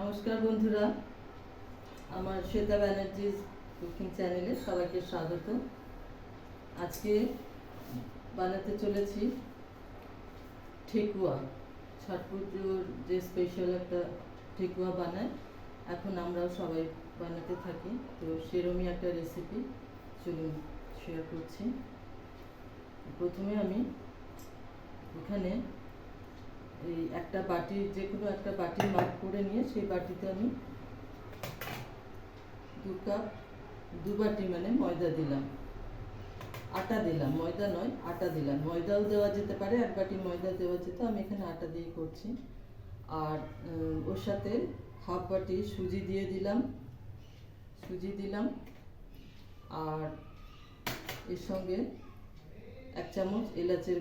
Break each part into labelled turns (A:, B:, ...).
A: নমস্কার বন্ধুরা, আমার শ্বেতা ব্যানার্জির কুকিং চ্যানেলে সবাইকে স্বাগত। আজকে বানাতে চলেছি ঠেকুয়া। ছট পুজোর যে স্পেশাল একটা ঠেকুয়া বানায়, এখন আমরাও সবাই বানাতে থাকি, তো সেরকমই একটা রেসিপি চলুন শেয়ার করছি। প্রথমে আমি এখানে এই একটা বাটি, যে কোনো একটা বাটি মাপ করে নিয়ে সেই বাটিতে আমি 2 কাপ 2 বাটি মানে ময়দা দিলাম, আটা দিলাম, ময়দা নয় আটা দিলাম। ময়দাও দেওয়া যেতে পারে, 1 বাটি ময়দা দেওয়া যেত, আমি এখানে আটা দিয়ে করছি। আর ওর সাথে হাফ বাটি সুজি দিয়ে দিলাম, আর এর সঙ্গে 1 চামচ এলাচের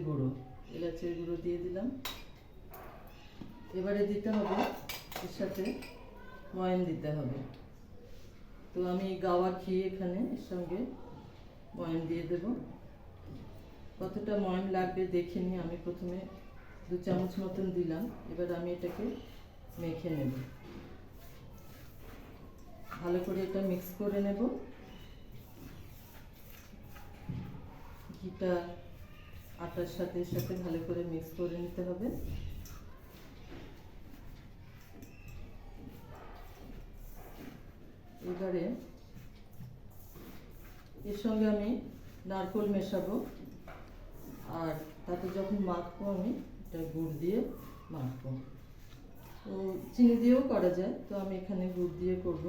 A: গুঁড়ো দিয়ে দিলাম। এবারে দিতে হবে এর সাথে ময়ান দিতে হবে। তো আমি গাওয়া ঘি এখানে এর সঙ্গে ময়ান দিয়ে দেব। কতটা ময়ান লাগবে দেখে নিয়ে আমি প্রথমে 2 চামচ মতন দিলাম। এবার আমি এটাকে মেখে নেব, ভালো করে এটা মিক্স করে নেব। ঘিটা আটার সাথে ভালো করে মিক্স করে নিতে হবে। এবারে এর সঙ্গে আমি নারকেল মেশাবো, আর তাতে যখন মাখবো আমি এটা গুড় দিয়ে মাখবো। তো চিনি দিয়েও করা যায়, তো আমি এখানে গুড় দিয়ে করব।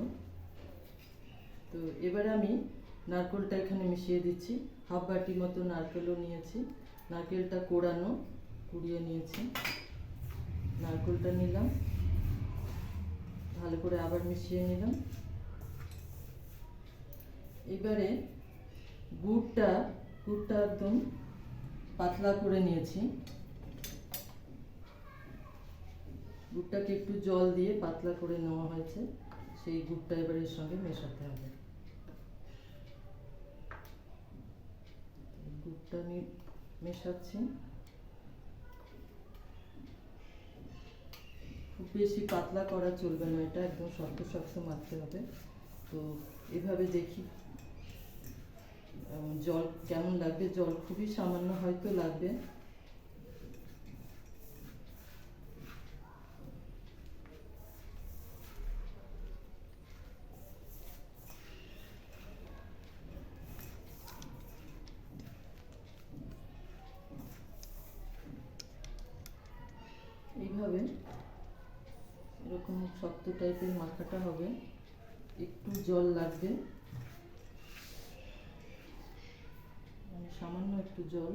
A: তো এবারে আমি নারকেলটা এখানে মিশিয়ে দিচ্ছি। হাফ বাটি মতো নারকেলও নিয়েছি, নারকেলটা কুড়িয়ে নিয়েছি। নারকেলটা নিলাম, ভালো করে আবার মিশিয়ে নিলাম। এবারে গুড়টা একদম পাতলা করে নিয়েছি। গুড়টাকে একটু জল দিয়ে পাতলা করে নেওয়া হয়েছে, সেই গুড়টা এবার এর সঙ্গে মেশাতে হবে। গুড়টা আমি মেশাচ্ছি। খুব বেশি পাতলা করা চলবে না, এটা একদম শক্ত মাখতে হবে। তো এভাবে দেখি জল কেমন লাগবে। জল খুবই সামান্য হয়তো লাগবে। এইভাবে এরকম শক্ত টাইপের মাখাটা হবে, একটু জল লাগবে, সামান্য একটু জল।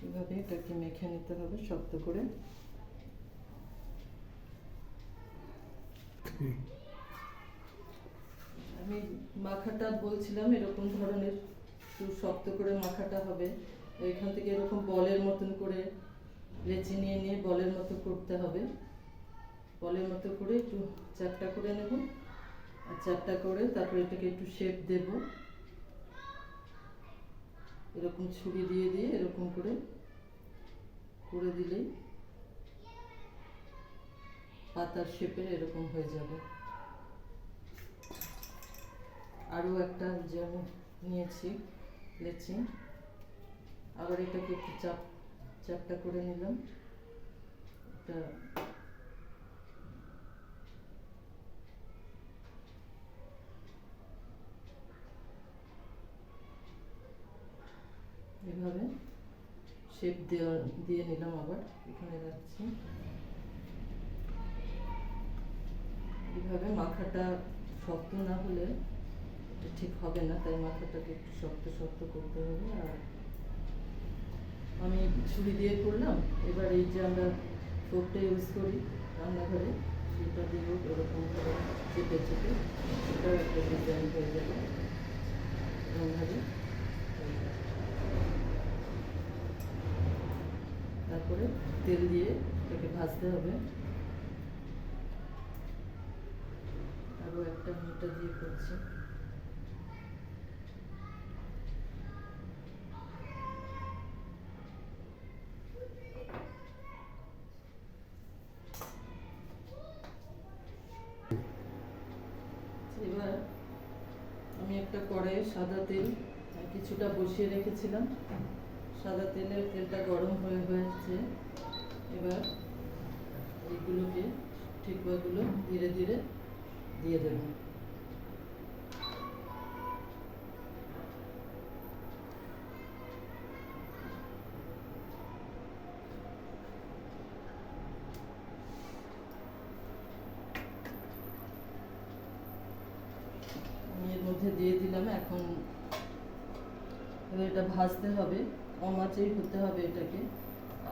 A: এভাবে এটাকে মেখে নিতে হবে শক্ত করে। আমি মাখাটা বলছিলাম এরকম ধরনের একটু শক্ত করে মাখাটা হবে। এখান থেকে এরকম বলের মতন করে লেচি নিয়ে বলের মতো করতে হবে। বলের মতো করে একটু চ্যাপটা করে নেব, আর চ্যাপটা করে তারপরে এটাকে একটু শেপ দেব। এরকম ছুরি দিয়ে এরকম করে দিলেই পাতার শেপের এরকম হয়ে যাবে। আরও একটা যেমন নিয়েছি লেচি, আবার এটাকে একটু চ্যাপটা করে নিলাম। এটা এভাবে শেপ দিয়ে নিলাম, আবার এখানে রাখছি। এভাবে মাখাটা শক্ত না হলে ঠিক হবে না, তাই মাথাটাকে একটু শক্ত করতে হবে। আর আমি ছুরি দিয়ে করলাম। এবার এই যে আমরা ফোকটা ইউজ করি রান্নাঘরে, সেটা দিয়েও এরকম করে চেপে সেটাও একটা ডিজাইন হয়ে যাবে। এরকমভাবে তারপরে তেল দিয়ে এটাকে ভাজতে হবে। আরও একটা মোটা দিয়ে করছি। এবার আমি একটা কড়াইয়ে সাদা তেল কিছুটা বসিয়ে রেখেছিলাম। সাদা তেলটা গরম হয়ে হয়েছে। এবার এইগুলোকে ঠেকুয়াগুলো ধীরে ধীরে দিয়ে দেব। আমি এর মধ্যে দিয়ে দিলাম। এখন এবার এটা ভাজতে হবে, কম আঁচেই হতে হবে এটাকে।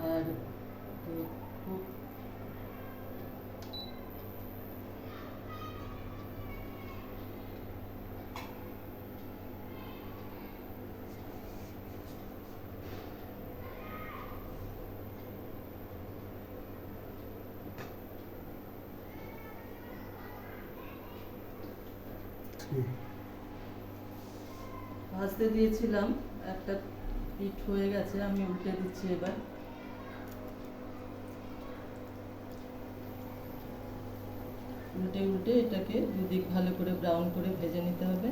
A: আর খুব ভাজতে দিয়েছিলাম, একটা পিঠ হয়ে গেছে, আমি উল্টে দিচ্ছি। এবার উল্টে উল্টে এটাকে দুদিক ভালো করে ব্রাউন করে ভেজে নিতে হবে।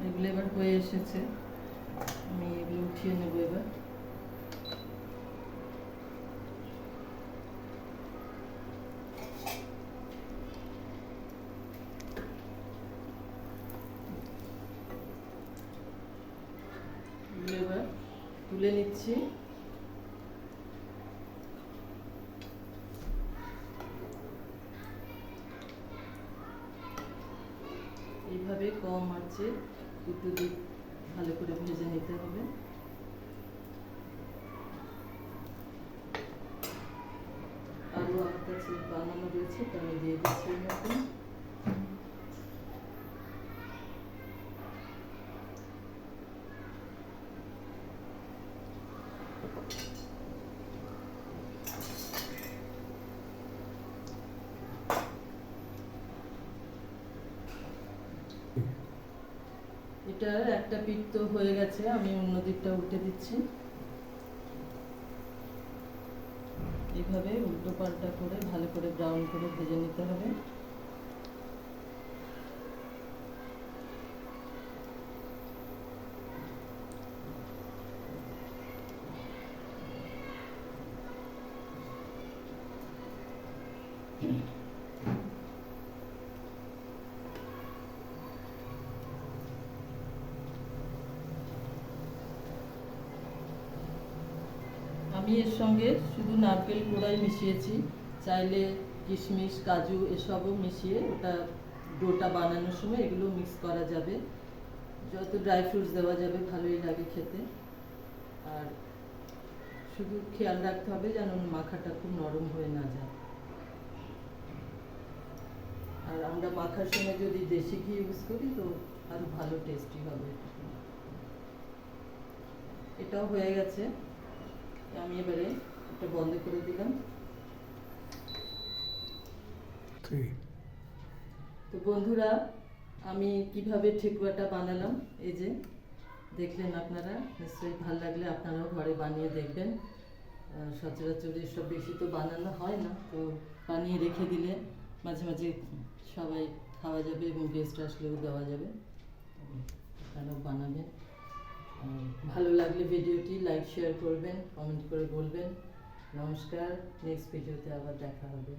A: এগুলো এবার হয়ে এসেছে, আমি এগুলো উঠিয়ে নেবো। এবার এবার তুলে নিচ্ছি। এইভাবে কম আঁচে দুটো দিক ভালো করে ভেজে নিতে হবে। আরও আমার কাছে বানানো রয়েছে, তো আমি দিয়ে দিচ্ছি এর মধ্যে। এটা একটা পিঠ তো হয়ে গেছে, আমি অন্য দিকটা উল্টে দিচ্ছি। এইভাবে উল্টো পাল্টা করে ভালো করে ব্রাউন করে ভেজে নিতে হবে। আমি এর সঙ্গে শুধু নারকেল কোড়াই মিশিয়েছি, চাইলে কিশমিশ কাজু এসবও মিশিয়ে ওটা ডোটা বানানোর সময় এগুলো মিক্স করা যাবে। যত ড্রাই ফ্রুটস দেওয়া যাবে ভালোই লাগে খেতে। আর শুধু খেয়াল রাখতে হবে যেন মাখাটা খুব নরম হয়ে না যায়। আর আমরা মাখার সময় যদি দেশি ঘি ইউজ করি তো আরো ভালো টেস্টি হবে। এটাও হয়ে গেছে, আমি এবারে এটা বন্ধ করে দিলাম। তো বন্ধুরা, আমি কিভাবে ঠেকুয়াটা বানালাম এই যে দেখলেন আপনারা। নিশ্চয়ই ভালো লাগলে আপনারাও ঘরে বানিয়ে দেখবেন। সচরাচর এসব বেশি তো বানানো হয় না, তো বানিয়ে রেখে দিলে মাঝে মাঝে সবাই খাওয়া যাবে এবং গেস্ট আসলেও দেওয়া যাবে। আপনারাও বানাবেন। ভালো লাগলে ভিডিওটি লাইক শেয়ার করবেন, কমেন্ট করে বলবেন। নমস্কার, নেক্সট ভিডিওতে আবার দেখা হবে।